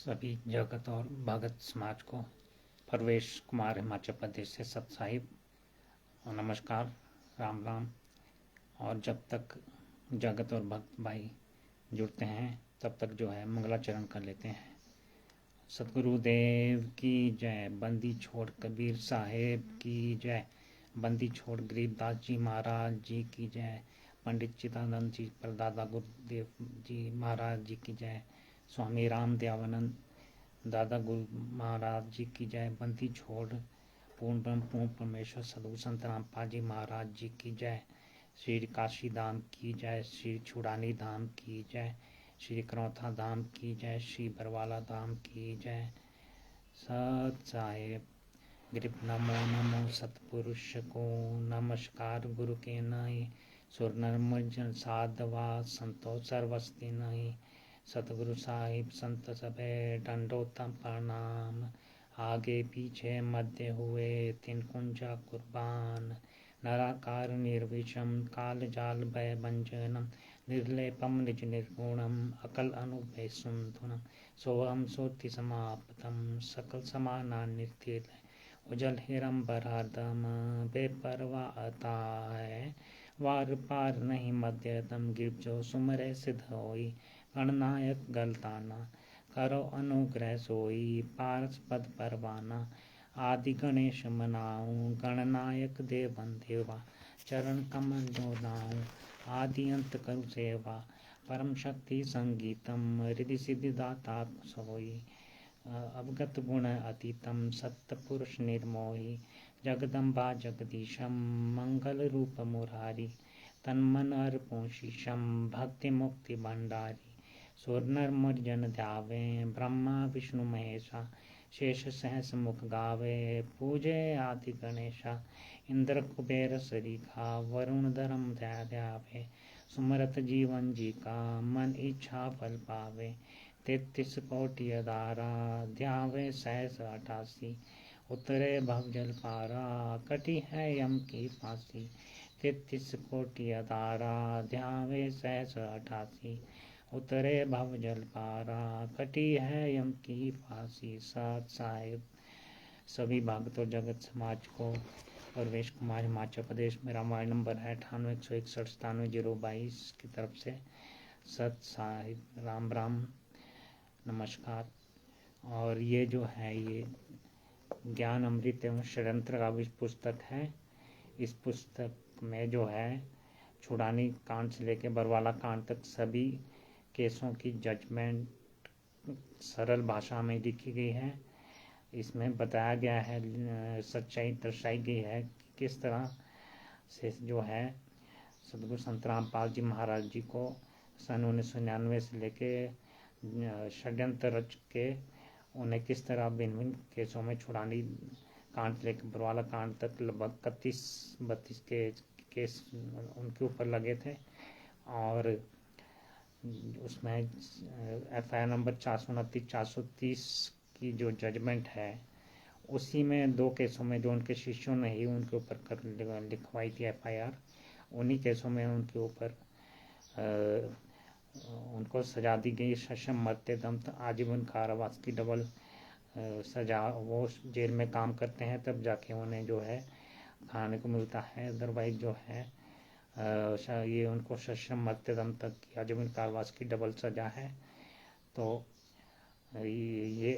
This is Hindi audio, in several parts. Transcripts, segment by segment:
सभी जगत और भगत समाज को परवेश कुमार हिमाचल प्रदेश से सत साहिब नमस्कार, राम राम। और जब तक जगत और भक्त भाई जुड़ते हैं तब तक जो है मंगलाचरण कर लेते हैं। सतगुरुदेव की जय। बंदी छोड़ कबीर साहेब की जय। बंदी छोड़ गरीबदास जी महाराज जी की जय। पंडित चिदानंद जी परदादा गुरुदेव जी महाराज जी की जय। स्वामी राम दयानंद दादा गुरु महाराज जी की जय। बंदी छोड़ पूर्ण ब्रह्म पूर्ण परमेश्वर सदगुरु संत रामपाल जी महाराज जी की जय। श्री काशी धाम की जय। श्री छुड़ानी धाम की जय। श्री करौथा धाम की जय। श्री बरवाला धाम की जय। सत साहेब ग्रिप नमो नमो सतपुरुष को नमस्कार। गुरु के नहीं सुर नर साधवा संतो सर्वस्ति नहीं। सतगुरु साहिब संत सबे दंडोतम प्रणाम। आगे पीछे मध्य हुए तिन कुंजा कुर्बान। नराकार निर्विषम काल जाल भय भंजनम। निर्लेपम निज निर्गुणम अकल अनुभय सुंदुनम। सोहम सोति समाप्तम सकल समाना नित्य उजल हिरम बरादम बेपरवा आता है। वार पार नहीं मध्यतम गिर जो सुमरे सिद्ध होई। गणनायक गलताना करो अनुग्रह सोई। पारस पद परवाना आदि गणेश मनाऊं। गणनायक देवन देवा चरण कमल जो नाऊं। आदि अंत करु सेवा परम शक्ति संगीतम। रिधि सिद्धि दाता सोई अवगत गुण अतीतम। सत्य पुरुष निर्मोही जगदम्बा जगदीशम। मंगल रूप मुरारी तन्मन अर्पों शीशम। भक्ति मुक्ति भंडारी सुर नर मुरजन ध्यावे। ब्रह्मा विष्णु महेशा शेष सहस मुख गावे। पूजे आदि गणेशा इंद्र कुबेर सरीखा। वरुण धर्म ध्यावे सुमरत जीवन जी का। मन इच्छा फल पावे 33 कोटि अधारा। ध्यावे सहस 88 उतरे भव जल पारा। कटी है यम की फांसी 33 कोटि अधारा। ध्यावे सहस 88 उतरे भव जल पारा। कटी है यम की फांसी। सत साहिब सभी भक्तों जगत समाज को परवेश कुमार हिमाचल प्रदेश मेरा मोबाइल नंबर है 98 161 97 022 की तरफ से सत साहिब राम राम नमस्कार। और ये जो है ये ज्ञान अमृत एवं षड्यंत्र का भी पुस्तक है। इस पुस्तक में जो है छुड़ानी कांड से लेकर बरवाला कांड तक सभी केसों की जजमेंट सरल भाषा में लिखी गई है। इसमें बताया गया है, सच्चाई दर्शाई गई है कि किस तरह से जो है सदगुरु संत रामपाल जी महाराज जी को सन 1999 से लेके षड्यंत्र रच के उन्हें किस तरह भिन्न भिन्न केसों में छुड़ानी कांड से लेकर बरवाला कांड तक लगभग 31-32 के केस उनके ऊपर लगे थे। और उसमें FIR नंबर 429-430 की जो जजमेंट है उसी में 2 केसों में जो उनके शिष्यों ने ही उनके ऊपर लिखवाई थी FIR। उन्हीं केसों में उनके ऊपर उनको सजा दी गई सश्रम मरते दम आजीवन कारावास की डबल सजा। वो जेल में काम करते हैं तब जाके उन्हें जो है खाने को मिलता है। अदरवाइज जो है ये उनको सश्रम मरते दम तक की आजीवन कारावास की डबल सजा है। तो ये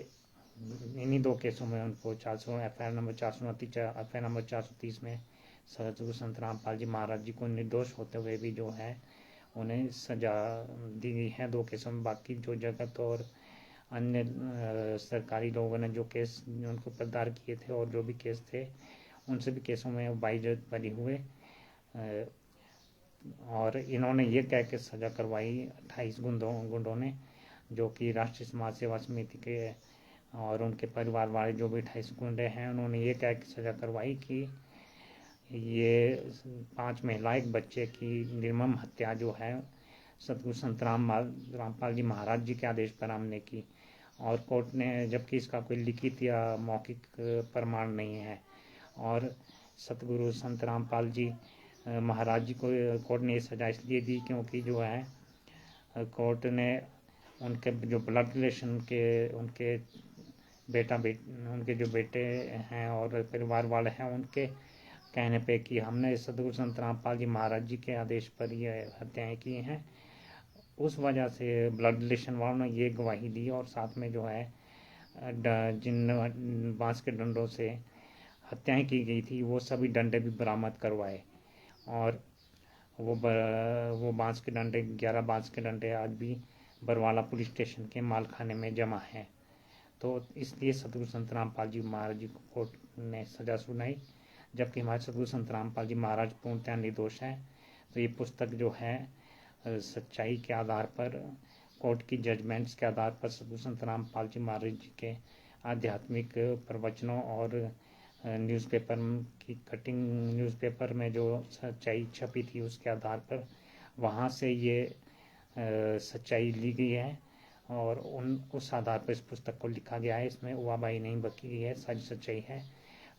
इन्हीं 2 केसों में उनको FIR नंबर 429 FIR नंबर 430 में सदगुरु संत रामपाल जी महाराज जी को निर्दोष होते हुए भी जो है उन्हें सजा दी गई है 2 केसों में। बाकी जो जगत और अन्य सरकारी लोगों ने जो केस उनको प्रदार किए थे और जो भी केस थे उन सभी केसों में बाइज्जत बरी हुए। और इन्होंने ये कह के सजा करवाई 28 गुंडों ने, जो कि राष्ट्रीय समाज सेवा समिति के और उनके परिवार वाले जो भी 28 गुंडे हैं उन्होंने ये कह के सजा करवाई कि ये 5 महिला एक बच्चे की निर्मम हत्या जो है सतगुरु संत रामपाल जी महाराज जी के आदेश पर हमने की। और कोर्ट ने, जबकि इसका कोई लिखित या मौखिक प्रमाण नहीं है, और सतगुरु संत रामपाल जी महाराज जी को कोर्ट ने ये सजा इसलिए दी क्योंकि जो है कोर्ट ने उनके जो ब्लड रिलेशन के उनके उनके जो बेटे हैं और परिवार वाले हैं, उनके कहने पे कि हमने सदगुरु संत रामपाल जी महाराज जी के आदेश पर ये हत्याएं की हैं, उस वजह से ब्लड रिलेशन वालों ने ये गवाही दी। और साथ में जो है जिन बांस के डंडों से हत्याएं की गई थी वो सभी डंडे भी बरामद करवाए। और वो बांस के डंडे 11 बांस के डंडे आज भी बरवाला पुलिस स्टेशन के मालखाने में जमा हैं। तो इसलिए सदगुरु संत रामपाल जी महाराज जी को कोर्ट ने सजा सुनाई, जबकि हमारे सदगुरु संत रामपाल जी महाराज पूर्णतः निर्दोष हैं। तो ये पुस्तक जो है सच्चाई के आधार पर, कोर्ट की जजमेंट्स के आधार पर सदगुरु संत रामपाल जी महाराज जी के आध्यात्मिक प्रवचनों और न्यूज़पेपर की कटिंग, न्यूज़पेपर में जो सच्चाई छपी थी उसके आधार पर वहाँ से ये सच्चाई ली गई है और उस आधार पर इस पुस्तक को लिखा गया है। इसमें उवाबाई नहीं बकी गई है, सारी सच्चाई है।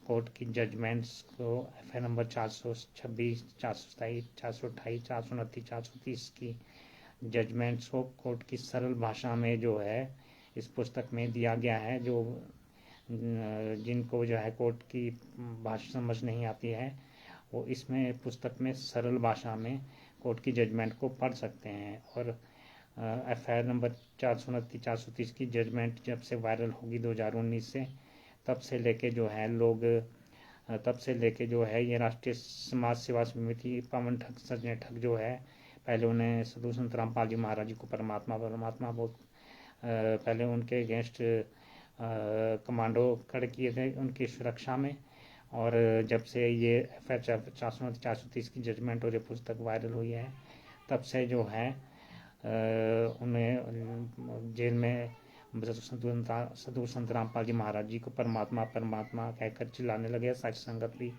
कोर्ट की जजमेंट्स को एफ नंबर 426, 427, 428, 429, 430 की जजमेंट्स को कोर्ट की सरल भाषा में जो है इस पुस्तक में दिया गया है। जो जिनको जो है कोर्ट की भाषा समझ नहीं आती है वो इसमें पुस्तक में सरल भाषा में कोर्ट की जजमेंट को पढ़ सकते हैं। और एफआईआर नंबर 429, 430 की जजमेंट जब से वायरल होगी 2019 से, तब से लेके जो है ये राष्ट्रीय समाज सेवा समिति पवन ठग सजने ठग जो है, पहले उन्हें सदगुरु संत रामपाल जी महाराज जी को परमात्मा बहुत पहले उनके अगेंस्ट कमांडो खड़े किए थे उनकी सुरक्षा में। और जब से ये एफआईआर 430 की जजमेंट और ये पुस्तक वायरल हुई है, तब से जो है उन्हें जेल में सदगुरु संत रामपाल जी महाराज जी को परमात्मा परमात्मा कहकर चिल्लाने लगे। सारी संगत भी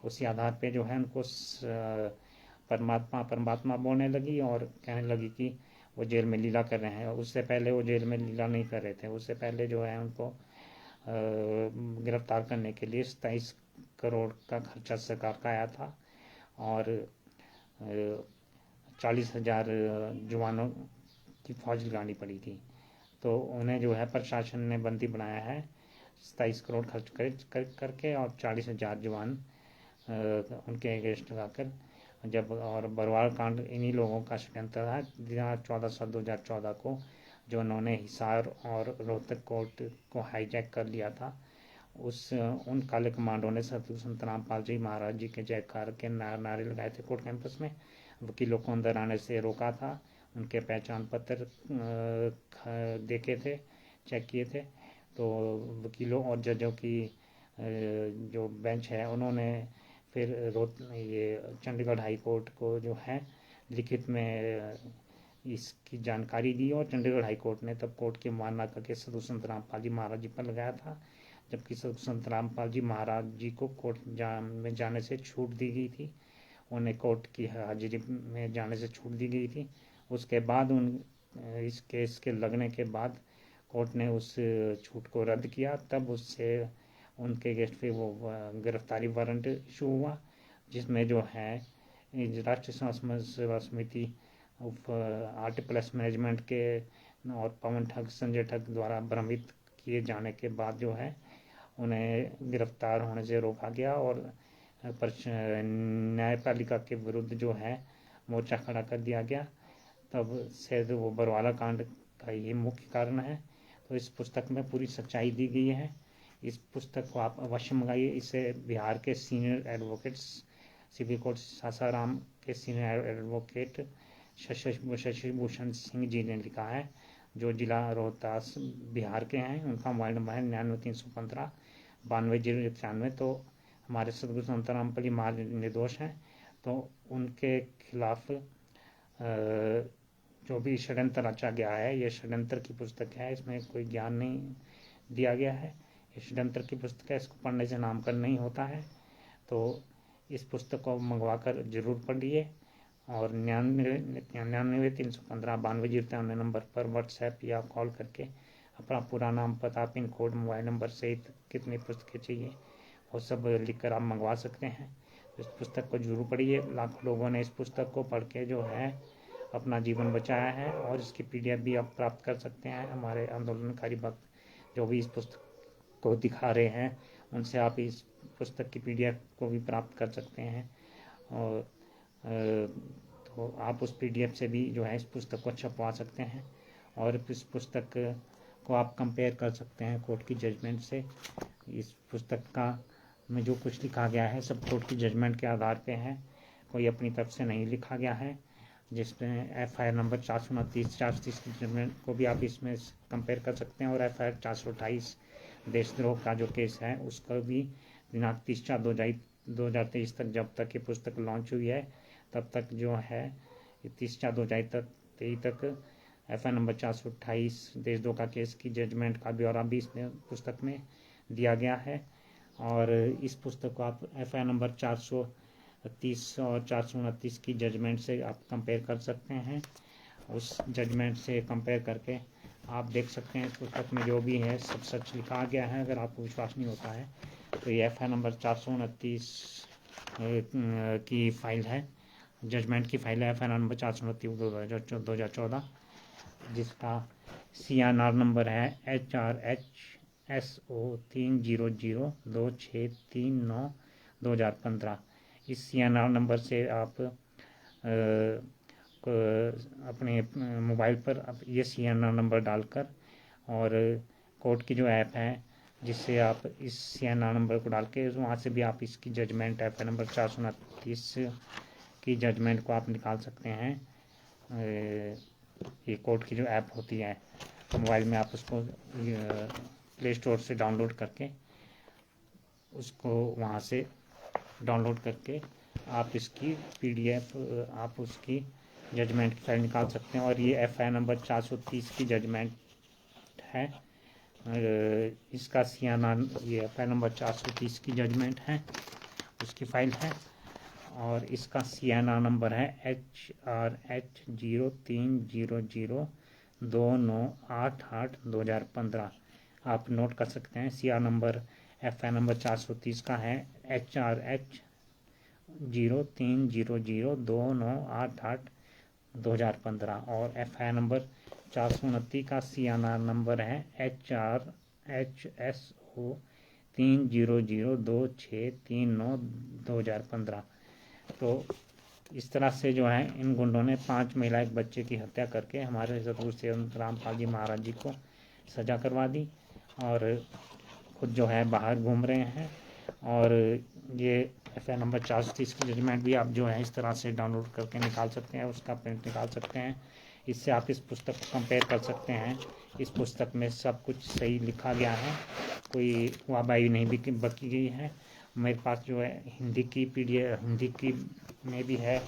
उसी आधार पे जो है उनको परमात्मा परमात्मा बोलने लगी और कहने लगी कि वो जेल में लीला कर रहे हैं। उससे पहले वो जेल में लीला नहीं कर रहे थे, उससे पहले जो है उनको गिरफ्तार करने के लिए 27 करोड़ का खर्चा सरकार का आया था और 40,000 जवानों की फौज लगानी पड़ी थी। तो उन्हें जो है प्रशासन ने बंदी बनाया है 27 करोड़ खर्च करके और 40,000 जवान उनके अगेंस्ट लगाकर। जब और बरवाल कांड इन्हीं लोगों का षड्यंत्र था। 14/7/2014 को जो उन्होंने हिसार और रोहतक कोर्ट को हाईजैक कर लिया था, उन काले कमांडों ने सदगुरु संत रामपाल जी महाराज जी के जयकार के नारे लगाए थे कोर्ट कैंपस में। वकीलों को अंदर आने से रोका था, उनके पहचान पत्र देखे थे, चेक किए थे। तो वकीलों और जजों की जो बेंच है उन्होंने फिर ये चंडीगढ़ हाई कोर्ट को जो है लिखित में इसकी जानकारी दी और चंडीगढ़ हाई कोर्ट ने तब कोर्ट की मानना करके सदगुरु संत रामपाल जी महाराज जी पर लगाया था। जबकि सदगुरु संत रामपाल जी महाराज जी को कोर्ट में जाने से छूट दी गई थी, उन्हें कोर्ट की हाजिरी में जाने से छूट दी गई थी। उसके बाद इस केस के लगने के बाद कोर्ट ने उस छूट को रद्द किया, तब उससे उनके अगेंस्ट पे वो गिरफ्तारी वारंट इशू हुआ, जिसमें जो है राष्ट्रीय समाज सेवा समिति RT+ मैनेजमेंट के और पवन ठग संजय ठग द्वारा भ्रमित किए जाने के बाद जो है उन्हें गिरफ्तार होने से रोका गया और न्यायपालिका के विरुद्ध जो है मोर्चा खड़ा कर दिया गया। तब से वो बरवाला कांड का ये मुख्य कारण है। तो इस पुस्तक में पूरी सच्चाई दी गई है। इस पुस्तक को आप अवश्य मंगाइए। इसे बिहार के senior advocates civil court Sasaram के सीनियर एडवोकेट शशि भूषण सिंह जी ने लिखा है, जो जिला रोहतास बिहार के हैं। उनका मोबाइल नंबर है 99 315 92 091। तो हमारे सदगुरु संत रामपाल जी महाराज निर्दोष हैं, तो उनके खिलाफ जो भी षड्यंत्र रचा गया है, ये षड्यंत्र की पुस्तक है, इसमें कोई ज्ञान नहीं दिया गया है। ये षड्यंत्र की पुस्तक है, इसको पढ़ने से नामकरण नहीं होता है। तो इस पुस्तक को मंगवा कर जरूर पढ़िए और 99 315 92 093 नंबर पर व्हाट्सएप या कॉल करके अपना पूरा नाम, पता, पिन कोड, मोबाइल नंबर सहित कितनी पुस्तकें चाहिए वो सब लिखकर आप मंगवा सकते हैं। इस पुस्तक को जरूर पढ़िए। लाखों लोगों ने इस पुस्तक को पढ़ के जो है अपना जीवन बचाया है। और इसकी PDF भी आप प्राप्त कर सकते हैं। हमारे आंदोलनकारी भक्त जो भी इस पुस्तक को दिखा रहे हैं उनसे आप इस पुस्तक की PDF को भी प्राप्त कर सकते हैं। और तो आप उस PDF से भी जो है इस पुस्तक को छपवा सकते हैं और इस पुस्तक को आप कंपेयर कर सकते हैं कोर्ट की जजमेंट से। इस पुस्तक का में जो कुछ लिखा गया है सब कोर्ट की जजमेंट के आधार पे है, कोई अपनी तरफ से नहीं लिखा गया है। जिसमें FIR नंबर 429 की जजमेंट को भी आप इसमें कंपेयर कर सकते हैं और FIR 428 देशद्रोह का जो केस है उसका भी दिनांक 30/4/2023 तक, जब तक ये पुस्तक लॉन्च हुई है तब तक जो है 30/4/2023 तक FIR नंबर 428 देशद्रोह का केस की जजमेंट का ब्यौरा भी इसमें पुस्तक में दिया गया है। और इस पुस्तक को आप FIR नंबर 430 और 429 की जजमेंट से आप कंपेयर कर सकते हैं। उस जजमेंट से कंपेयर करके आप देख सकते हैं इस पुस्तक में जो भी है सब सच लिखा गया है। अगर आपको विश्वास नहीं होता है तो ये FIR नंबर 429 की फाइल है, जजमेंट की फाइल है, FIR नंबर 429 2014, जिसका CNR नंबर है HRHSO 3002639/2015। इस CNR नंबर से आप अपने मोबाइल पर ये CNR नंबर डालकर और कोर्ट की जो ऐप है जिससे आप इस CNR नंबर को डाल के वहाँ से भी आप इसकी जजमेंट FIR नंबर 429 की जजमेंट को आप निकाल सकते हैं। ये कोर्ट की जो ऐप होती है तो मोबाइल में आप उसको प्ले स्टोर से डाउनलोड करके उसको वहाँ से डाउनलोड करके आप इसकी PDF आप उसकी जजमेंट की फाइल निकाल सकते हैं। और ये FIR नंबर 430 की जजमेंट है। इसका CNR ये FIR नंबर 430 की जजमेंट है, उसकी फाइल है। और इसका CNR नंबर है HRH 03002988/2015। आप नोट कर सकते हैं। CR नंबर FIR नंबर 430 का है HRH 03002988/2015 और FIR नंबर 429 का CNR नंबर है HRHSO 3002639/2015। तो इस तरह से जो है इन गुंडों ने 5 महिला एक बच्चे की हत्या करके हमारे सतगुरु सेवंत रामपाल जी महाराज जी को सजा करवा दी और खुद जो है बाहर घूम रहे हैं। और ये FIR नंबर 430 की जजमेंट भी आप जो है इस तरह से डाउनलोड करके निकाल सकते हैं, उसका प्रिंट निकाल सकते हैं। इससे आप इस पुस्तक को कंपेयर कर सकते हैं। इस पुस्तक में सब कुछ सही लिखा गया है, कोई वाहवाही नहीं बकी गई है। मेरे पास जो है हिंदी की PDF हिंदी की में भी है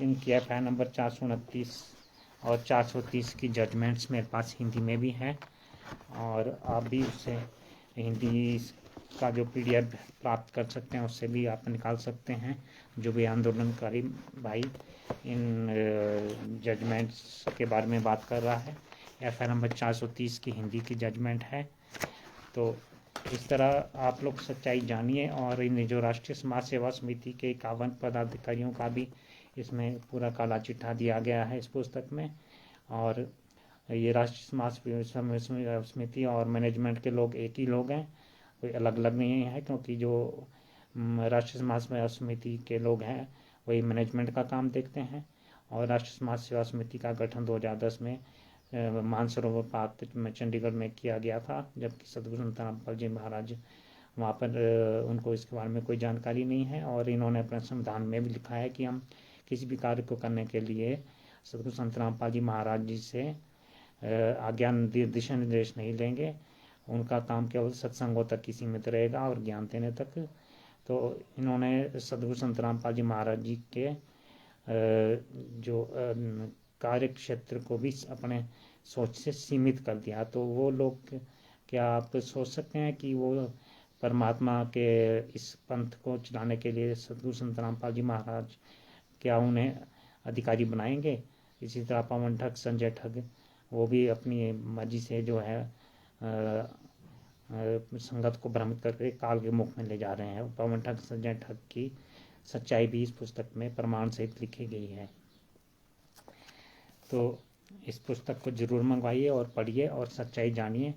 इनकी FIR नंबर 429 और 430 की जजमेंट्स मेरे पास हिंदी में भी है। और आप भी उससे हिंदी का जो PDF प्राप्त कर सकते हैं, उससे भी आप निकाल सकते हैं। जो भी आंदोलनकारी भाई इन जजमेंट्स के बारे में बात कर रहा है, FIR नंबर 430 की हिंदी की जजमेंट है। तो इस तरह आप लोग सच्चाई जानिए। और इन जो राष्ट्रीय समाज सेवा समिति के 51 पदाधिकारियों का भी इसमें पूरा काला चिट्ठा दिया गया है इस पुस्तक में। और ये राष्ट्रीय समाज समिति और मैनेजमेंट के लोग एक ही लोग हैं, कोई अलग अलग नहीं है। क्योंकि जो राष्ट्रीय समाज सेवा समिति के लोग हैं वही मैनेजमेंट का काम देखते हैं। और राष्ट्रीय समाज सेवा समिति का गठन 2010 में मानसरोवर पार्क में चंडीगढ़ में किया गया था, जबकि सतगुरु संत रामपाल जी महाराज वहाँ पर उनको इसके बारे में कोई जानकारी नहीं है। और इन्होंने अपने संविधान में भी लिखा है कि हम किसी भी कार्य को करने के लिए सतगुरु संत रामपाल जी महाराज जी से आज्ञा दिशा निर्देश नहीं लेंगे। उनका काम केवल सत्संगों तक ही सीमित रहेगा और ज्ञान देने तक। तो इन्होंने सतगुरु संत रामपाल जी महाराज जी के जो कार्य क्षेत्र को भी अपने सोच से सीमित कर दिया। तो वो लोग, क्या आप सोच सकते हैं कि वो परमात्मा के इस पंथ को चलाने के लिए सतगुरु संत रामपाल जी महाराज क्या उन्हें अधिकारी बनाएंगे? इसी तरह पवन ठग संजय ठग वो भी अपनी मर्जी से जो है संगत को भ्रमित करके काल के मुख में ले जा रहे हैं। पवन ठग संजय ठग की सच्चाई भी इस पुस्तक में प्रमाण सहित लिखी गई है। तो इस पुस्तक को ज़रूर मंगवाइए और पढ़िए और सच्चाई जानिए।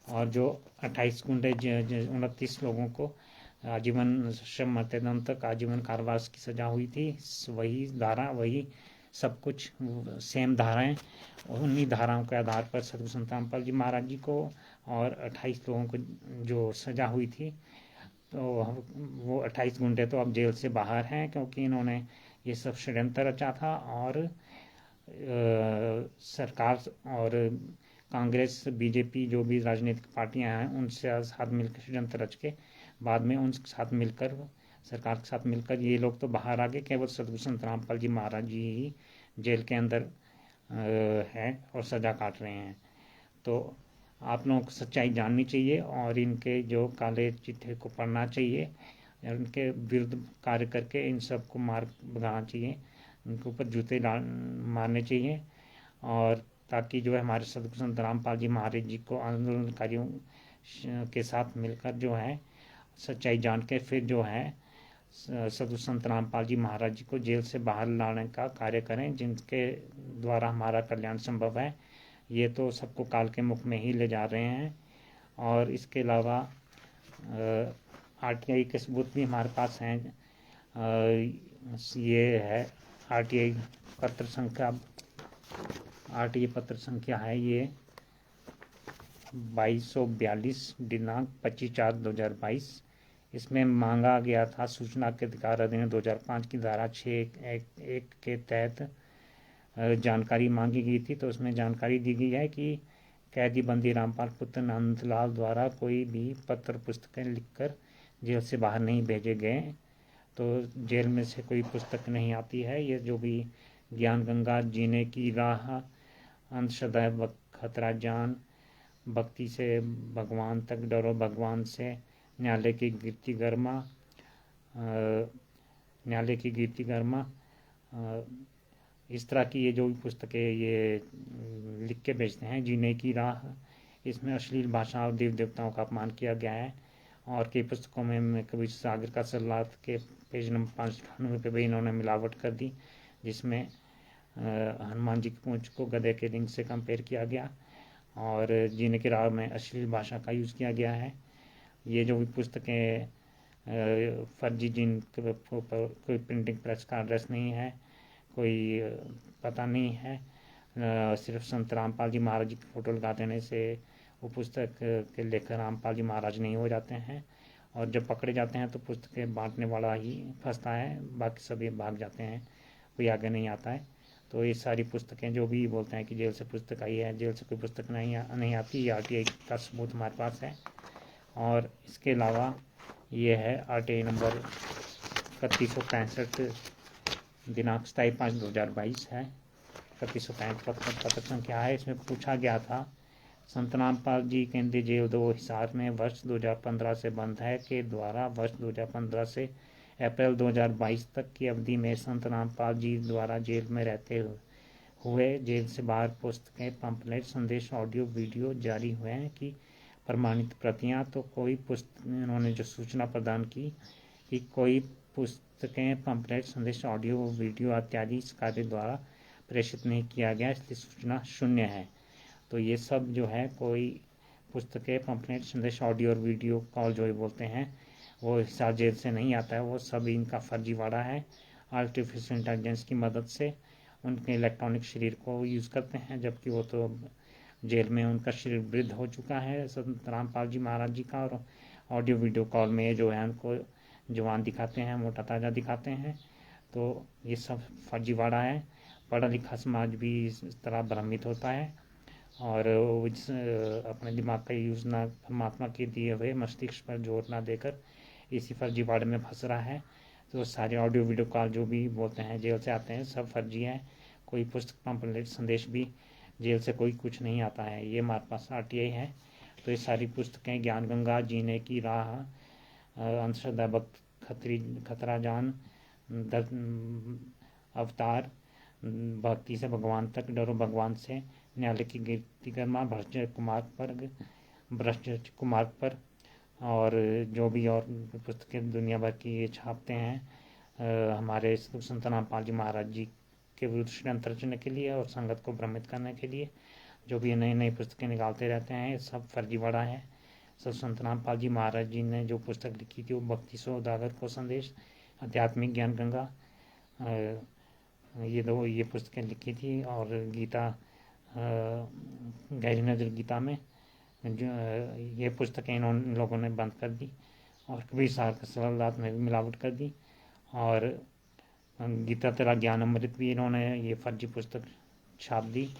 और जो 28 गुंडे 29 लोगों को आजीवन सश्रम मृत्युदंड तक आजीवन कारावास की सज़ा हुई थी, वही धारा, वही सब कुछ, सेम धाराएं, उन्हीं धाराओं के आधार पर सदगुरु संत रामपाल जी महाराज जी को और 28 लोगों को जो सज़ा हुई थी, तो वो 28 गुंडे तो अब जेल से बाहर हैं, क्योंकि इन्होंने ये सब षड्यंत्र रचा था। और सरकार और कांग्रेस, बीजेपी, जो भी राजनीतिक पार्टियां हैं, उनसे साथ मिलकर षड्यंत्र रच के बाद में उनके साथ मिलकर, सरकार के साथ मिलकर ये लोग तो बाहर आ गए, केवल सदगुरु संत रामपाल जी महाराज जी ही जेल के अंदर हैं और सज़ा काट रहे हैं। तो आप लोगों को सच्चाई जाननी चाहिए और इनके जो काले चिट्ठे को पढ़ना चाहिए, इनके विरुद्ध कार्य करके इन सबको मार भगाना चाहिए, उनके ऊपर जूते मारने चाहिए। और ताकि जो है हमारे सदगुरु संत रामपाल जी महाराज जी को आंदोलनकारियों के साथ मिलकर जो है सच्चाई जान के फिर जो है सदगुरु संत रामपाल जी महाराज जी को जेल से बाहर लाने का कार्य करें, जिनके द्वारा हमारा कल्याण संभव है। ये तो सबको काल के मुख में ही ले जा रहे हैं। और इसके अलावा RTI के सबूत भी हमारे पास हैं। ये है RTI पत्र संख्या, RTI पत्र संख्या है ये 2242 दिनांक 25/4/2022। इसमें मांगा गया था सूचना के अधिकार अधिनियम 2005 की धारा 6(1) के तहत जानकारी मांगी गई थी। तो उसमें जानकारी दी गई है कि कैदी बंदी रामपाल पुत्र नंदलाल द्वारा कोई भी पत्र पुस्तकें लिखकर जेल से बाहर नहीं भेजे गए। तो जेल में से कोई पुस्तक नहीं आती है। ये जो भी ज्ञान गंगा, जीने की राह, अंधश्रद्धा खतरा जान, भक्ति से भगवान तक, डरो भगवान से, न्यायालय की कीर्ति गर्मा, इस तरह की ये जो भी पुस्तकें ये लिख के भेजते हैं। जीने की राह, इसमें अश्लील भाषा और देव देवताओं का अपमान किया गया है। और कई पुस्तकों में कबीर सागर का सलात के पेज नंबर 598 पे भी इन्होंने मिलावट कर दी, जिसमें हनुमान जी की पूंछ को गधे के रिंग से कंपेयर किया गया और जीने की राह में अश्लील भाषा का यूज़ किया गया है। ये जो भी पुस्तकें फर्जी, जिनके ऊपर कोई प्रिंटिंग प्रेस का एड्रेस नहीं है, कोई पता नहीं है, सिर्फ संत रामपाल जी महाराज जी की फ़ोटो लगा देने से वो पुस्तक के लेखक रामपाल जी महाराज नहीं हो जाते हैं। और जब पकड़े जाते हैं तो पुस्तकें बांटने वाला ही फंसता है, बाकी सभी भाग जाते हैं, कोई आगे नहीं आता है। तो ये सारी पुस्तकें जो भी बोलते हैं कि जेल से पुस्तक आई है, जेल से कोई पुस्तक नहीं आती, ये RTI का सबूत हमारे पास है। और इसके अलावा ये है RTI नंबर 3165 दिनांक 27/5/2022 है। 3165 पत्र संख्या है। इसमें पूछा गया था, संत रामपाल जी केंद्रीय जेल 2 हिसार में वर्ष 2015 से बंद है के द्वारा वर्ष 2015 से अप्रैल 2022 तक की अवधि में संत रामपाल जी द्वारा जेल में रहते हुए जेल से बाहर पुस्तकें, पंपलेट, संदेश, ऑडियो वीडियो जारी हुए हैं कि प्रमाणित प्रतियां। तो कोई पुस्तक, उन्होंने जो सूचना प्रदान की कि कोई पुस्तकें, पंपलेट, संदेश, ऑडियो वीडियो इत्यादि इस कार्य द्वारा प्रेषित नहीं किया गया, इसलिए सूचना शून्य है। तो ये सब जो है, कोई पुस्तकें, पंपलेट, संदेश, ऑडियो और वीडियो कॉल जो बोलते हैं, वो हिसार जेल से नहीं आता है, वो सब इनका फर्जीवाड़ा है। आर्टिफिशियल इंटेलिजेंस की मदद से उनके इलेक्ट्रॉनिक शरीर को यूज़ करते हैं, जबकि वो तो जेल में उनका शरीर वृद्ध हो चुका है संत रामपाल जी महाराज जी का। और ऑडियो वीडियो कॉल में जो है उनको जवान दिखाते हैं, मोटा ताज़ा दिखाते हैं। तो ये सब फर्जीवाड़ा है। पढ़ा लिखा समाज भी इस तरह भ्रमित होता है और अपने दिमाग का यूज़ ना, परमात्मा के दिए हुए मस्तिष्क पर जोर ना देकर इसी फर्जीवाड़े में फंस रहा है। तो सारे ऑडियो वीडियो कॉल जो भी बोलते हैं जेल से आते हैं, सब फर्जी है। कोई पुस्तक, पंपलेट, संदेश भी जेल से कोई कुछ नहीं आता है। ये हमारे पास RTI है। तो ये सारी पुस्तकें, ज्ञान गंगा, जीने की राह, अंधश्रद्धा खतरा जान, अवतार, भक्ति से भगवान तक, डरो भगवान से, न्यायालय की कीर्ति गर्मा, भ्रष्ट कुमार पर और जो भी और पुस्तकें दुनिया भर की ये छापते हैं हमारे संत रामपाल जी महाराज जी के विरुद्ध षड्यंत्र रचने के लिए और संगत को भ्रमित करने के लिए जो भी नई नई पुस्तकें निकालते रहते हैं, सब फर्जीवाड़ा है। संत रामपाल जी महाराज जी ने जो पुस्तक लिखी थी वो भक्ति सौदागर को संदेश, आध्यात्मिक ज्ञान गंगा, ये पुस्तकें लिखी थी। और गीता, गहरी नजर गीता में जो ये पुस्तकें इन लोगों ने बंद कर दी और कबीर साहब के सलाहत में भी मिलावट कर दी। और गीता तेरा ज्ञान अमृत भी इन्होंने ये फर्जी पुस्तक छाप दी।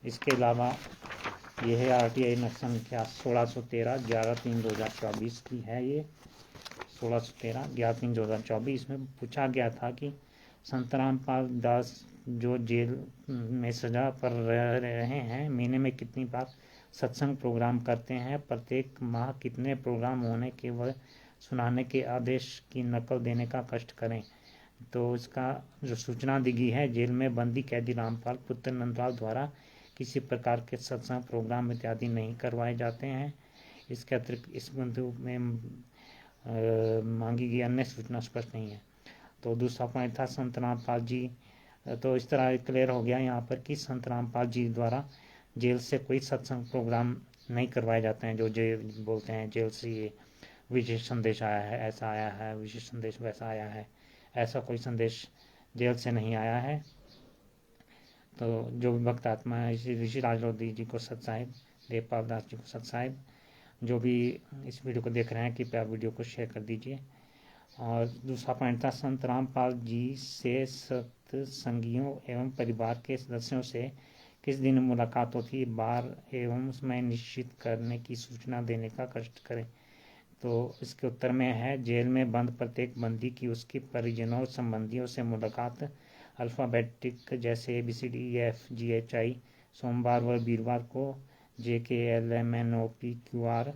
इसके अलावा यह है RTI नक्शा संख्या 1613 11/3/2024 की है। ये 1613 11/3/2024 में पूछा गया था कि संत रामपाल दास जो जेल में सजा पर रह रहे हैं, महीने में कितनी बार सत्संग प्रोग्राम करते हैं, प्रत्येक माह कितने प्रोग्राम होने के वह सुनाने के आदेश की नकल देने का कष्ट करें। तो इसका जो सूचना दी गई है, जेल में बंदी कैदी रामपाल पुत्र नंदलाल द्वारा किसी प्रकार के सत्संग प्रोग्राम इत्यादि नहीं करवाए जाते हैं। इसके अतिरिक्त इस बंधु में मांगी गई अन्य सूचना स्पष्ट नहीं है। तो दूसरा पॉइंट था संत रामपाल जी। तो इस तरह क्लियर हो गया यहाँ पर कि संत रामपाल जी द्वारा जेल से कोई सत्संग प्रोग्राम नहीं करवाए जाते हैं। जो जेल बोलते हैं जेल से ये विशेष संदेश आया है, ऐसा आया है, विशेष संदेश वैसा आया है, ऐसा कोई संदेश जेल से नहीं आया है। तो जो भी भक्त आत्मा है, ऋषि राज लोधी जी को सत साहिब, देवपाल दास जी को सत साहिब, जो भी इस वीडियो को देख रहे हैं कृपया वीडियो को शेयर कर दीजिए। और दूसरा पॉइंट था संत रामपाल जी से सत्संगियों एवं परिवार के सदस्यों से किस दिन मुलाकात होती, बार एवं समय निश्चित करने की सूचना देने का कष्ट करें। तो इसके उत्तर में है, जेल में बंद प्रत्येक बंदी की उसके परिजनों संबंधियों से मुलाकात अल्फ़ाबेटिक जैसे ABCDEFGHI सोमवार व वीरवार को, JKLMNOPQR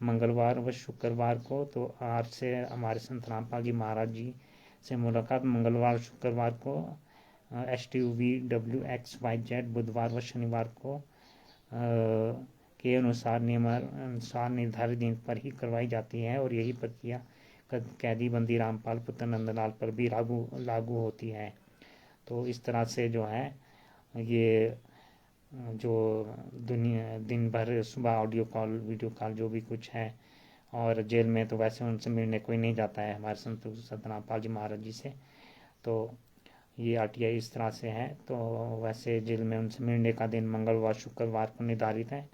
मंगलवार व शुक्रवार को। तो R से हमारे संत रामपाल जी महाराज जी से मुलाकात मंगलवार शुक्रवार को, STUVWXYZ बुधवार व शनिवार को के अनुसार नियमानुसार निर्धारित दिन पर ही करवाई जाती है। और यही प्रक्रिया कैदी बंदी रामपाल पुत्र नंदलाल पर भी लागू होती है। तो इस तरह से जो है ये जो दुनिया दिन भर सुबह ऑडियो कॉल वीडियो कॉल जो भी कुछ है, और जेल में तो वैसे उनसे मिलने कोई नहीं जाता है हमारे संत रामपाल जी महाराज जी से। तो ये RTI इस तरह से है। तो वैसे जेल में उनसे मिलने का दिन मंगलवार शुक्रवार को निर्धारित है।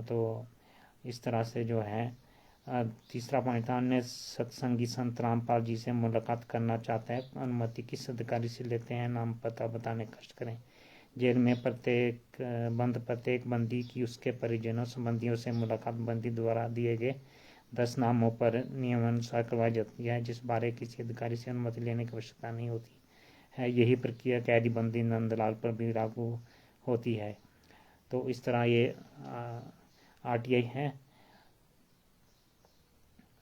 तो इस तरह से जो है तीसरा पॉइंट था, अन्य सत्संगी संत रामपाल जी से मुलाकात करना चाहता है, अनुमति किस अधिकारी से लेते हैं, नाम पता बताने कष्ट करें। जेल में प्रत्येक बंदी की उसके परिजनों संबंधियों से मुलाकात बंदी द्वारा दिए गए 10 नामों पर नियमानुसार करवाई जाती है, जिस बारे किसी अधिकारी से अनुमति लेने की आवश्यकता नहीं होती है। यही प्रक्रिया कैदी बंदी नंदलाल पर भी लागू होती है। तो इस तरह ये RTI है।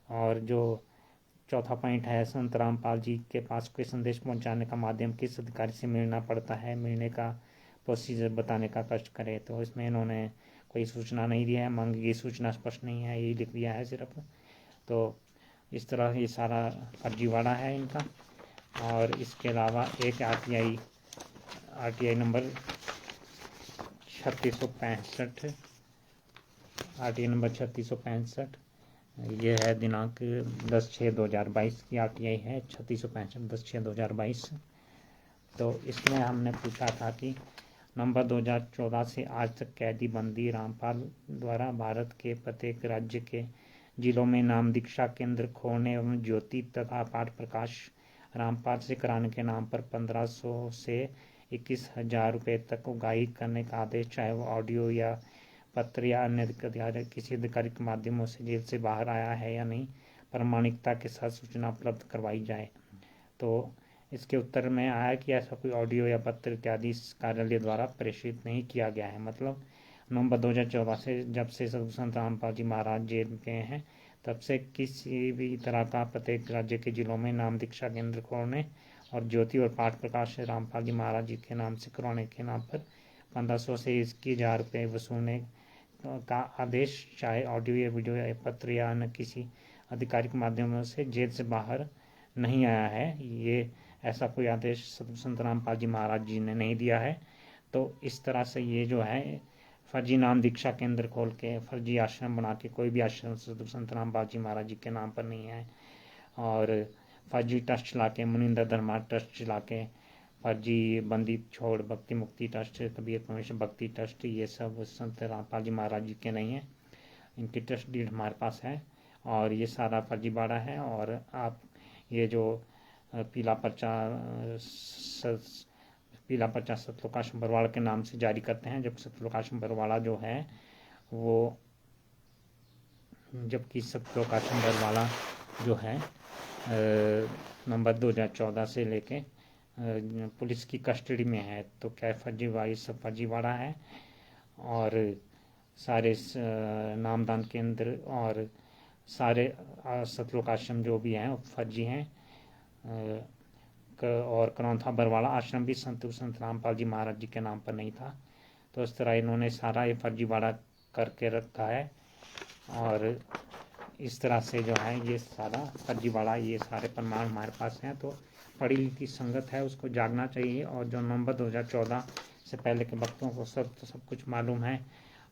और जो चौथा पॉइंट है, संत रामपाल जी के पास कोई संदेश पहुंचाने का माध्यम किस अधिकारी से मिलना पड़ता है, मिलने का प्रोसीजर बताने का कष्ट करे। तो इसमें इन्होंने कोई सूचना नहीं दिया है, मांगी गई सूचना स्पष्ट नहीं है, यही लिख दिया है सिर्फ। तो इस तरह ये सारा फर्जीवाड़ा है इनका। और इसके अलावा एक RTI नंबर 3665, RTI नंबर 3665, ये है दिनांक 10/6/2022 की RTI है 3665 10/6/2022। तो इसमें हमने पूछा था कि नंबर 2014 से आज तक कैदी बंदी रामपाल द्वारा भारत के प्रत्येक राज्य के जिलों में नाम दीक्षा केंद्र खोलने एवं ज्योति तथा पाठ प्रकाश रामपाल से कराने के नाम पर 1500 से 21,000 रुपये तक उगाही करने का आदेश, चाहे वो ऑडियो या पत्र या अन्य किसी अधिकारी के माध्यमों से जेल से बाहर आया है या नहीं, प्रामाणिकता के साथ सूचना उपलब्ध करवाई जाए। तो इसके उत्तर में आया कि ऐसा कोई ऑडियो या पत्र इत्यादि इस कार्यालय द्वारा प्रेषित नहीं किया गया है। मतलब नवंबर 2014 से जब से संत रामपाल जी महाराज जेल में हैं, तब से किसी भी तरह का प्रत्येक राज्य के जिलों में नाम दीक्षा केंद्र खोलने और ज्योति और पाठ प्रकाश रामपाल जी महाराज जी के नाम से करवाने के नाम पर 1500 से 21,000 रुपये वसूलने का आदेश, चाहे ऑडियो या वीडियो या पत्र या अन्य किसी आधिकारिक माध्यमों से जेल से बाहर नहीं आया है। ये ऐसा कोई आदेश सतगुरु संत रामपाल जी महाराज जी ने नहीं दिया है। तो इस तरह से ये जो है फर्जी नाम दीक्षा केंद्र खोल के फर्जी आश्रम बना के, कोई भी आश्रम सतगुरु संत रामपाल जी महाराज जी के नाम पर नहीं है, और फर्जी ट्रस्ट चला के, मुनिंदर धर्मा ट्रस्ट चला के, फर्जी बंदी छोड़ भक्ति मुक्ति ट्रस्ट, कबीर परमेश्वर भक्ति ट्रस्ट, ये सब संत रामपाल जी महाराज जी के नहीं है। इनकी ट्रस्ट डीड हमारे पास है और ये सारा फर्जीवाड़ा है। और आप ये जो पीला पर्चा सतलोकाश्रम बरवाड़ा के नाम से जारी करते हैं, जबकि सतलोकाश्रम बरवाड़ा जो है वो जो है नवंबर 2014 से लेके पुलिस की कस्टडी में है। तो क्या सब फर्जीवाड़ा है और सारे नामदान केंद्र और सारे सतलोक आश्रम जो भी हैं वो फर्जी हैं। और करौंथा बरवाड़ा आश्रम भी संत रामपाल जी महाराज जी के नाम पर नहीं था। तो इस तरह इन्होंने सारा ये फर्जीवाड़ा करके रखा है और इस तरह से जो है ये सारा फर्जीवाड़ा, ये सारे प्रमाण हमारे पास हैं। तो पढ़ी लिखी संगत है उसको जागना चाहिए। और जो नवंबर 2014 से पहले के वक्तों को सब कुछ मालूम है,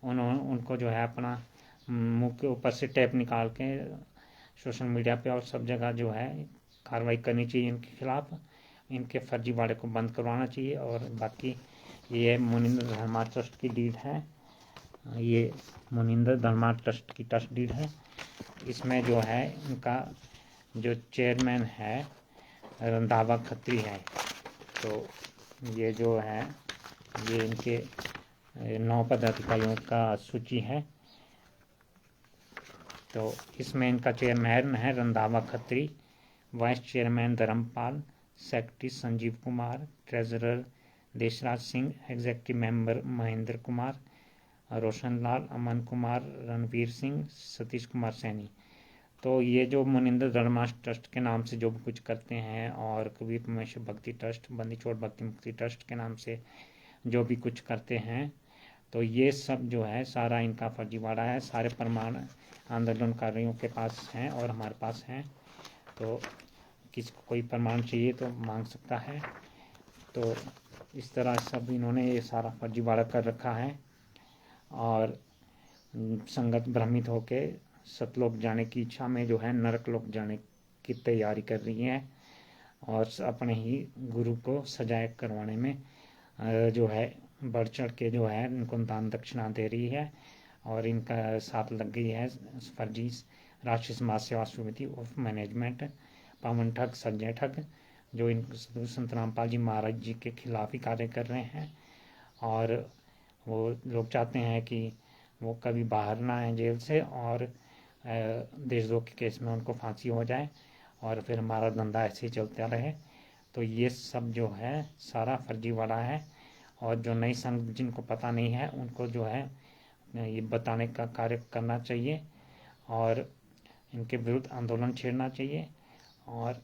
उनको जो है अपना मुंह के ऊपर से टेप निकाल के सोशल मीडिया पे और सब जगह जो है कार्रवाई करनी चाहिए इनके खिलाफ। इनके फर्जीवाड़े को बंद करवाना चाहिए। और बाकी ये मुनिंदर धर्मा ट्रस्ट की डीड है, ये मुनिंदर धर्मा ट्रस्ट की ट्रस्ट डीड है। इसमें जो है इनका जो चेयरमैन है रंधावा खत्री है। तो ये जो है ये इनके 9 पदाधिकारियों का सूची है। तो इसमें इनका चेयरमैन है Randhawa Khatri, vice chairman Dharampal, secretary Sanjeev Kumar, treasurer Deshraj Singh, executive member Mahendra Kumar, Roshan Lal, Aman Kumar, Ranveer Singh, Satish Kumar Saini. तो ये जो मुनिंदर धर्मा ट्रस्ट के नाम से जो भी कुछ करते हैं और कबीर परमेश्वर भक्ति ट्रस्ट, बंदी छोड़ भक्ति मुक्ति ट्रस्ट के नाम से जो भी कुछ करते हैं, तो ये सब जो है सारा इनका फर्जीवाड़ा है। सारे प्रमाण आंदोलनकारियों के पास हैं और हमारे पास हैं। तो किसको कोई प्रमाण चाहिए तो मांग सकता है। तो इस तरह सब इन्होंने ये सारा फर्जीवाड़ा कर रखा है और संगत भ्रमित होके सतलोक जाने की इच्छा में जो है नरक लोक जाने की तैयारी कर रही है और अपने ही गुरु को सजाए करवाने में जो है बढ़ चढ़ के जो है इनको दान दक्षिणा दे रही है। और इनका साथ लग गई है फर्जी राष्ट्रीय समाज सेवा समिति ऑफ मैनेजमेंट, पावन ठग, संजय ठग, जो इन संत रामपाल जी महाराज जी के खिलाफ ही कार्य कर रहे हैं। और वो लोग चाहते हैं कि वो कभी बाहर ना आए जेल से और देशद्रोह के केस में उनको फांसी हो जाए और फिर हमारा धंधा ऐसे ही चलता रहे। तो ये सब जो है सारा फर्जीवाड़ा है। और जो नई संघ जिनको पता नहीं है उनको जो है ये बताने का कार्य करना चाहिए और इनके विरुद्ध आंदोलन छेड़ना चाहिए। और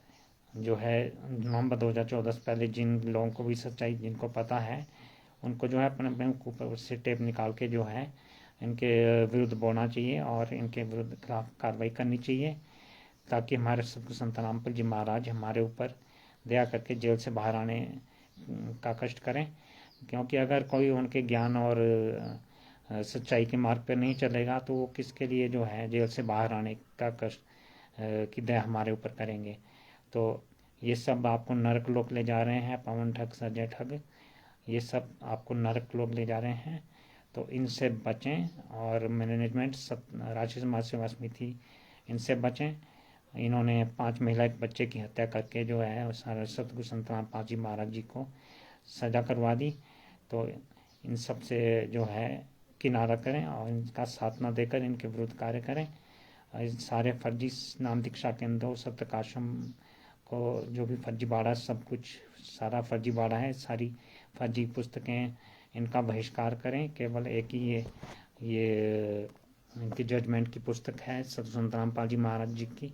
जो है नवंबर 2014 से पहले जिन लोगों को भी सच्चाई जिनको पता है उनको जो है अपने बैंक ऊपर से टेप निकाल के जो है इनके विरुद्ध बोलना चाहिए और इनके विरुद्ध खिलाफ कार्रवाई करनी चाहिए, ताकि हमारे सतगुरु संत रामपाल जी महाराज हमारे ऊपर दया करके जेल से बाहर आने का कष्ट करें। क्योंकि अगर कोई उनके ज्ञान और सच्चाई के मार्ग पर नहीं चलेगा तो वो किसके लिए जो है जेल से बाहर आने का कष्ट की दया हमारे ऊपर करेंगे। तो ये सब आपको नरक लोक ले जा रहे हैं, पवन ठग, संजय ठग, ये सब आपको नरक लोक ले जा रहे हैं। तो इनसे बचें और मैनेजमेंट राष्ट्रीय समाज सेवा समिति इनसे बचें। इन्होंने 5 महिला एक बच्चे की हत्या करके जो है सतगुरु संत रामपाल जी महाराज जी को सजा करवा दी। तो इन सब से जो है किनारा करें और इनका साथ न देकर इनके विरुद्ध कार्य करें। सारे फर्जी नाम दीक्षा केंद्रों, सप्तकाश्रम को जो भी फर्जीवाड़ा सब कुछ सारा फर्जीवाड़ा है, सारी फर्जी पुस्तकें इनका बहिष्कार करें। केवल एक ही ये इनकी जजमेंट की पुस्तक है सतगुरु संत रामपाल जी महाराज जी की।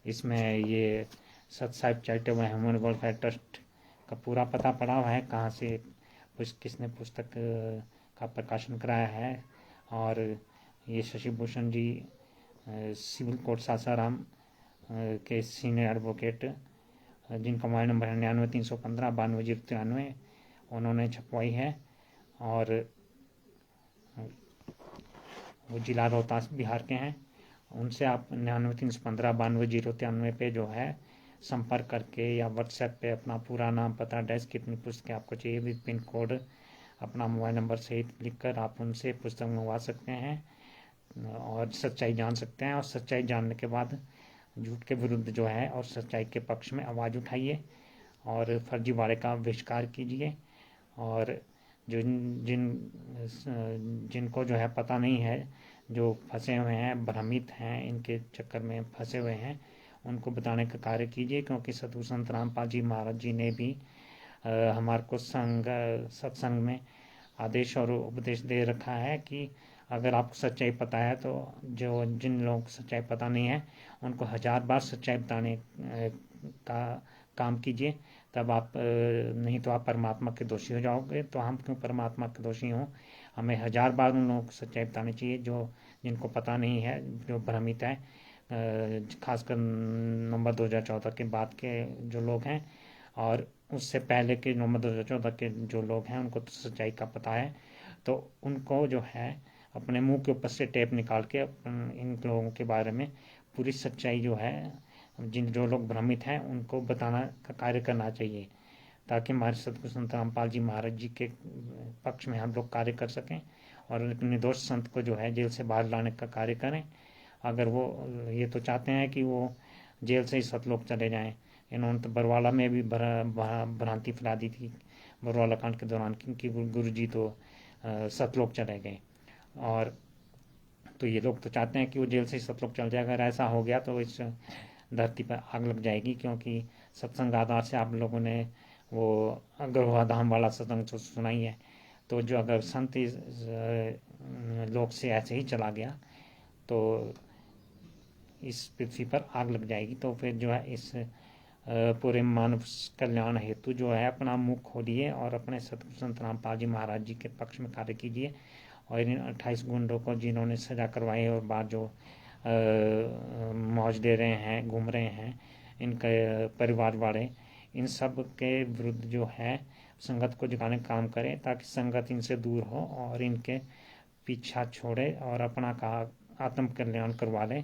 इसमें ये सत Sahib charitable human welfare trust का पूरा पता पड़ा हुआ है, कहाँ से किसने पुस्तक का प्रकाशन कराया है। और ये शशि भूषण जी सिविल कोर्ट सासाराम के सीनियर एडवोकेट जिनका मोबाइल नंबर 99 315 92 093, उन्होंने छपवाई है। और वो जिला रोहतास बिहार के हैं। उनसे आप 99 315 92 093 पे जो है संपर्क करके या व्हाट्सएप पे अपना पूरा नाम, पता, एड्रेस, कितनी पुस्तकें आपको चाहिए, विद पिन कोड, अपना मोबाइल नंबर सहित लिखकर आप उनसे पुस्तक मंगवा सकते हैं और सच्चाई जान सकते हैं। और सच्चाई जानने के बाद झूठ के विरुद्ध जो है और सच्चाई के पक्ष में आवाज़ उठाइए और फर्जीवाड़े का बहिष्कार कीजिए। और जिनको जो है पता नहीं है, जो फंसे हुए हैं, भ्रमित हैं, इनके चक्कर में फंसे हुए हैं, उनको बताने का कार्य कीजिए। क्योंकि सतगुरु संत रामपाल जी महाराज जी ने भी हमारे को सत्संग में आदेश और उपदेश दे रखा है कि अगर आपको सच्चाई पता है तो जिन लोगों को सच्चाई पता नहीं है उनको 1000 बार सच्चाई बताने का काम कीजिए, तब आप नहीं तो आप परमात्मा के दोषी हो जाओगे। तो हम क्यों परमात्मा के दोषी हों? हमें 1000 बार उन लोगों को सच्चाई बतानी चाहिए जिनको पता नहीं है, जो भ्रमित है, खासकर नवंबर 2014 के बाद के जो लोग हैं और उससे पहले के नवंबर 2014 के जो लोग हैं उनको तो सच्चाई का पता है। तो उनको जो है अपने मुंह के ऊपर से टेप निकाल के इन लोगों के बारे में पूरी सच्चाई जो है, जो लोग भ्रमित हैं उनको बताना का कार्य करना चाहिए, ताकि हमारे सतगुरु संत रामपाल जी महाराज जी के पक्ष में हम लोग कार्य कर सकें और निर्दोष संत को जो है जेल से बाहर लाने का कार्य करें। अगर वो ये तो चाहते हैं कि वो जेल से ही सतलोक चले जाएं। इन्होंने तो बरवाला में भी भ्रांति फैला दी थी बरवाला कांड के दौरान, क्योंकि गुरु जी तो सतलोक चले गए। और तो ये लोग तो चाहते हैं कि वो जेल से ही सतलोक चल जाए। अगर ऐसा हो गया तो इस धरती पर आग लग जाएगी, क्योंकि सत्संग आधार से आप लोगों ने वो गरुआ धाम वाला सत्संग तो सुना ही है। तो जो अगर संत इस लोक से ऐसे ही चला गया तो इस पृथ्वी पर आग लग जाएगी। तो फिर जो है इस पूरे मानव कल्याण हेतु जो है अपना मुख खोलिए और अपने सतगुरु संत रामपाल जी महाराज जी के पक्ष में कार्य कीजिए। और इन 28 गुंडों को जिन्होंने सजा करवाई और बाद जो मौज दे रहे हैं, घूम रहे हैं, इनके परिवार वाले, इन सब के विरुद्ध जो है संगत को जगाने का काम करें, ताकि संगत इनसे दूर हो और इनके पीछा छोड़े और अपना का आत्म कल्याण करवा लें।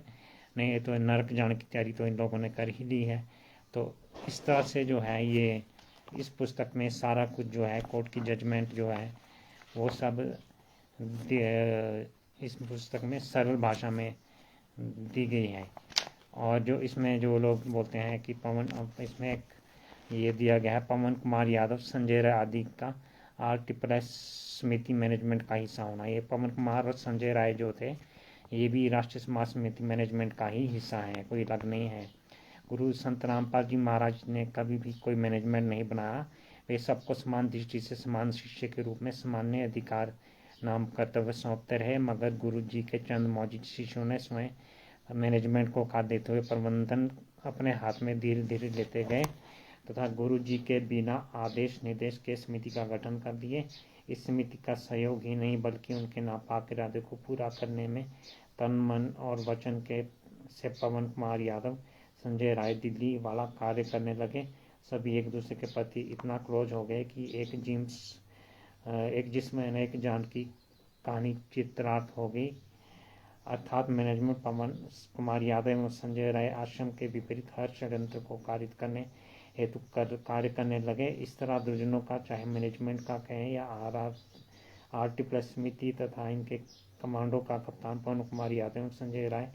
नहीं तो नरक जाने की तैयारी तो इन लोगों ने कर ही ली है। तो इस तरह से जो है ये इस पुस्तक में सारा कुछ जो है कोर्ट की जजमेंट जो है वो सब इस पुस्तक में सरल भाषा में दी गई है। और जो इसमें जो लोग बोलते हैं कि इसमें एक ये दिया गया है पवन कुमार यादव, संजय राय आदि का RSS समिति मैनेजमेंट का हिस्सा होना। ये पवन कुमार और संजय राय जो थे ये भी राष्ट्रीय समाज समिति मैनेजमेंट का ही हिस्सा है, कोई अलग नहीं है। गुरु संत रामपाल जी महाराज ने कभी भी कोई मैनेजमेंट नहीं बनाया। वे सबको समान दृष्टि से समान शिष्य के रूप में सामान्य अधिकार नाम कर्तव्य सौंपते रहे, मगर गुरु जी के चंद मौजूद शिष्यों ने स्वयं मैनेजमेंट को काट देते हुए प्रबंधन अपने हाथ में धीरे धीरे लेते गए तथा गुरु जी के बिना आदेश निर्देश के समिति का गठन कर दिए। इस समिति का सहयोग ही नहीं बल्कि उनके नापाक इरादे को पूरा करने में तन मन और वचन के से पवन कुमार यादव, संजय राय दिल्ली वाला कार्य करने लगे। सभी एक दूसरे के प्रति इतना क्लोज हो गए कि एक जिस्म एक जान की कहानी चित्रार्थ हो गई। अर्थात मैनेजमेंट पवन कुमार यादव एवं संजय राय आश्रम के विपरीत हर षड्यंत्र को कारित करने हेतु कार्य करने लगे। इस तरह दुर्जनों का, चाहे मैनेजमेंट का कहें या RT+ समिति तथा इनके कमांडो का कप्तान पवन कुमार यादव एवं संजय राय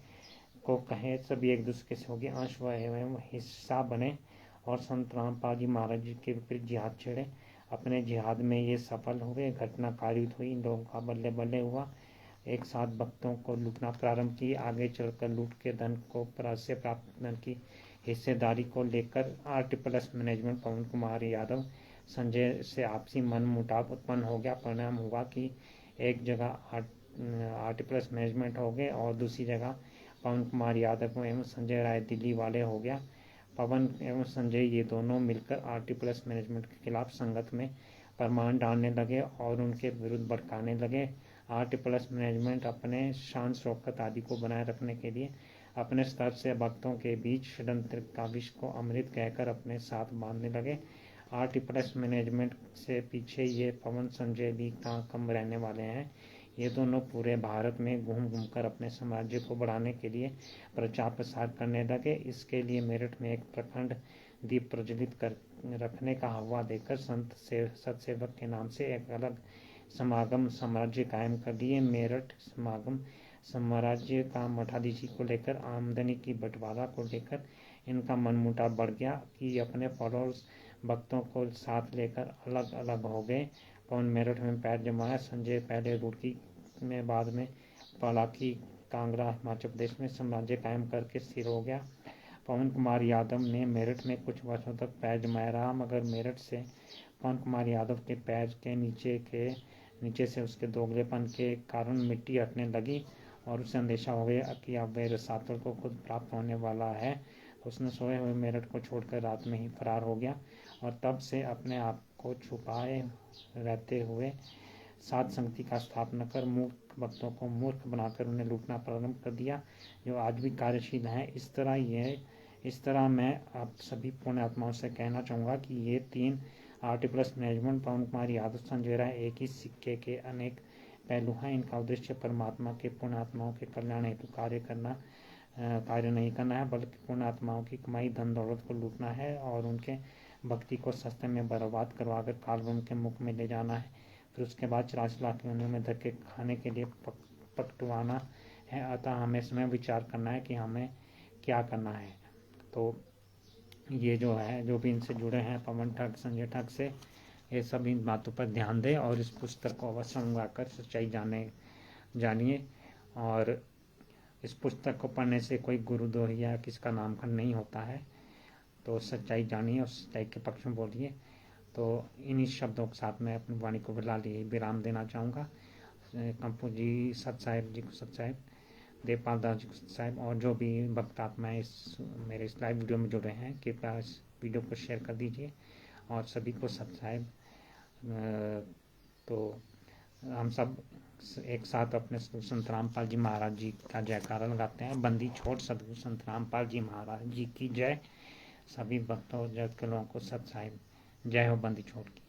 को कहें, सभी एक दूसरे के सहयोगी अंश एवं हिस्सा बने और संत रामपाल जी महाराज जी के विपरीत जिहाद छेड़े। अपने जिहाद में ये सफल हुए। घटना कारित हुई, इन लोगों का बल्ले बल्ले हुआ। एक साथ भक्तों को लूटना प्रारंभ किए। आगे चलकर लूट के धन को से प्राप्त धन की हिस्सेदारी को लेकर RT+ मैनेजमेंट पवन कुमार यादव संजय से आपसी मन मुटाव उत्पन्न हो गया। परिणाम हुआ कि एक जगह RT+ मैनेजमेंट हो गए और दूसरी जगह पवन कुमार यादव एवं संजय राय दिल्ली वाले हो गया। पवन एवं संजय ये दोनों मिलकर RT+ मैनेजमेंट के खिलाफ संगत में फरमान डालने लगे और उनके विरुद्ध भड़काने लगे। RT+ मैनेजमेंट अपने शान शौकत आदि को बनाए रखने के लिए अपने स्तर से भक्तों के बीच षड्यंत्र का विष को अमृत कहकर अपने साथ बांधने लगे। RT+ मैनेजमेंट से पीछे ये पवन संजय भी कहाँ कम रहने वाले हैं। ये दोनों पूरे भारत में घूम घूम कर अपने साम्राज्य को बढ़ाने के लिए प्रचार प्रसार करने लगे। इसके लिए मेरठ में एक प्रखंड दीप प्रज्वलित कर रखने का हवा देकर संत सतसेवक के नाम से एक अलग समागम साम्राज्य कायम कर दिए। मेरठ समागम साम्राज्य का मठाधीशी को लेकर, आमदनी की बंटवारा को लेकर इनका मनमुटाव बढ़ गया कि अपने पड़ोस भक्तों को साथ लेकर अलग अलग हो गए। पवन मेरठ में पैर जमाया। संजय पहले रुड़की में, बाद में पलाकी, कांगड़ा, हिमाचल प्रदेश में साम्राज्य कायम करके स्थिर हो गया। पवन कुमार यादव ने मेरठ में कुछ वर्षों तक पैर जमाया रहा, मगर मेरठ से पवन कुमार यादव के पैर के नीचे से उसके दोगलेपन के कारण मिट्टी हटने लगी और उसे अंदेशा हो गया कि अब वह रसातल को खुद प्राप्त होने वाला है। उसने सोए हुए मेरठ को छोड़कर रात में ही फरार हो गया और तब से अपने आप को छुपाए रहते हुए साध संगति का स्थापना कर मूर्ख भक्तों को मूर्ख बनाकर उन्हें लूटना प्रारंभ कर दिया, जो आज भी कार्यशील हैं। इस तरह मैं आप सभी पुण्य आत्माओं से कहना चाहूँगा कि ये 3 RT+ मैनेजमेंट, पवन कुमार यादव, संजय राय एक ही सिक्के के अनेक पहलू हैं। इनका उद्देश्य परमात्मा के पुण्य आत्माओं के कल्याण हेतु कार्य नहीं करना है, बल्कि पुण्य आत्माओं की कमाई धन दौलत को लूटना है और उनके भक्ति को सस्ते में बर्बाद करवाकर कालरूम के मुख में ले जाना है। फिर उसके बाद 84 लाख योनियों में धक्के खाने के लिए पकटवाना है। अतः हमें समय विचार करना है कि हमें क्या करना है। तो ये जो है, जो भी इनसे जुड़े हैं पवन ठग, संजय ठग से, ये सब इन बातों पर ध्यान दें और इस पुस्तक को अवश्य मंगवाकर सच्चाई जानिए। और इस पुस्तक को पढ़ने से कोई गुरुद्रोही या किसका नामकरण नहीं होता है। तो सच्चाई जानिए और सच्चाई के पक्ष में बोलिए। तो इन्हीं शब्दों के साथ मैं अपनी वाणी को विराम देना चाहूँगा। कंपू जी सत साहिब जी को सत साहिब, देवपाल दास जी को सत साहिब, और जो भी भक्त आत्माएँ मेरे इस लाइव वीडियो में जुड़े हैं, कृपया इस वीडियो को शेयर कर दीजिए और सभी को सत साहिब। तो हम सब एक साथ अपने सदगुरु संत रामपाल जी महाराज जी का जयकारा लगाते हैं। बंदी छोड़ सदगुरु संत रामपाल जी महाराज जी की जय। सभी भक्तों जगत के लोगों को सत साहिब जय हो बंदी छोड़ की।